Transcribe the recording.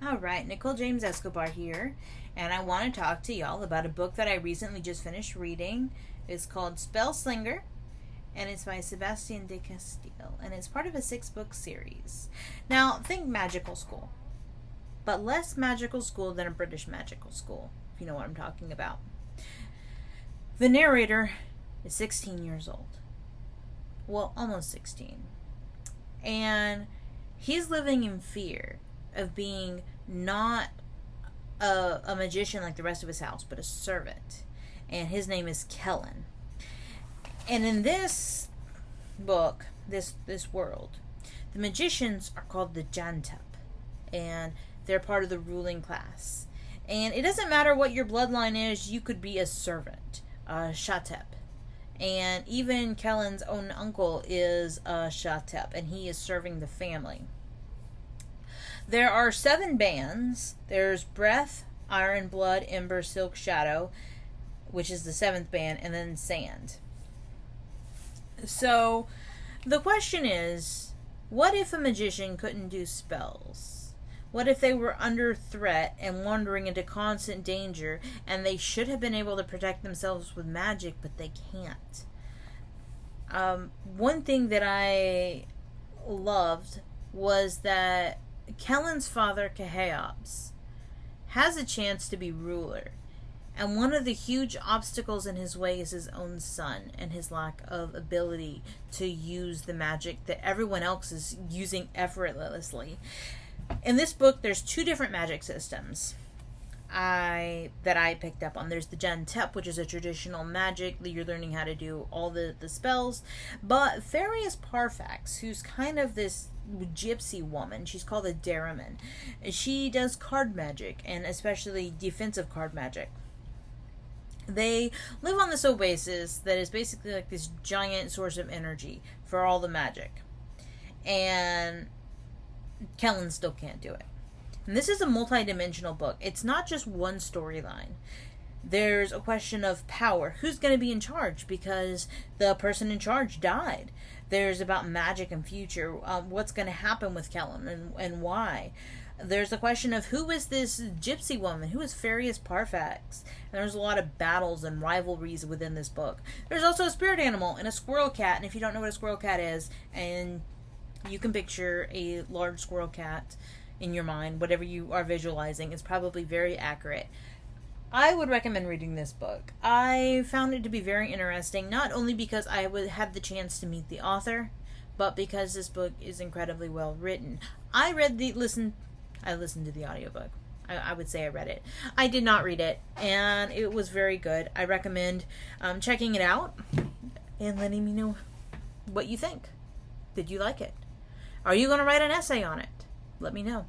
All right, Nicole James Escobar here, and I want to talk to y'all about a book that I recently just finished reading. It's called Spellslinger, and it's by Sebastien de Castell, and it's part of a 6-book series. Now, think magical school, but less magical school than a British magical school, if you know what I'm talking about. The narrator is 16 years old. Well, almost 16. And he's living in fear of being not a magician like the rest of his house, but a servant. And his name is Kellen. And in this book, this world, the magicians are called the Jantep, and they're part of the ruling class. And it doesn't matter what your bloodline is, you could be a servant, a Shatep. And even Kellen's own uncle is a Shatep, and he is serving the family. There are 7 bands. There's Breath, Iron, Blood, Ember, Silk, Shadow, which is the 7th band, and then Sand. So, the question is, what if a magician couldn't do spells? What if they were under threat and wandering into constant danger, and they should have been able to protect themselves with magic, but they can't? One thing that I loved was that Kellen's father, Cheops, has a chance to be ruler. And one of the huge obstacles in his way is his own son and his lack of ability to use the magic that everyone else is using effortlessly. In this book, there's 2 different magic systems that I picked up on. There's the Jantep, which is a traditional magic that you're learning how to do all the spells. But Farius Parfax, who's kind of this gypsy woman, she's called a Daraman. She does card magic, and especially defensive card magic. They live on this oasis that is basically like this giant source of energy for all the magic. And Kellen still can't do it. And this is a multi-dimensional book. It's not just one storyline. There's a question of power. Who's going to be in charge? Because the person in charge died. There's about magic and future. What's going to happen with Kellen and why? There's a question of who is this gypsy woman? Who is Farius Parfax? And there's a lot of battles and rivalries within this book. There's also a spirit animal and a squirrel cat. And if you don't know what a squirrel cat is, and you can picture a large squirrel cat in your mind, whatever you are visualizing is probably very accurate. I would recommend reading this book. I found it to be very interesting, not only because I would have the chance to meet the author, but because this book is incredibly well written. I listened to the audiobook. I would say I read it. I did not read it, and it was very good. I recommend checking it out and letting me know what you think. Did you like it? Are you going to write an essay on it? Let me know.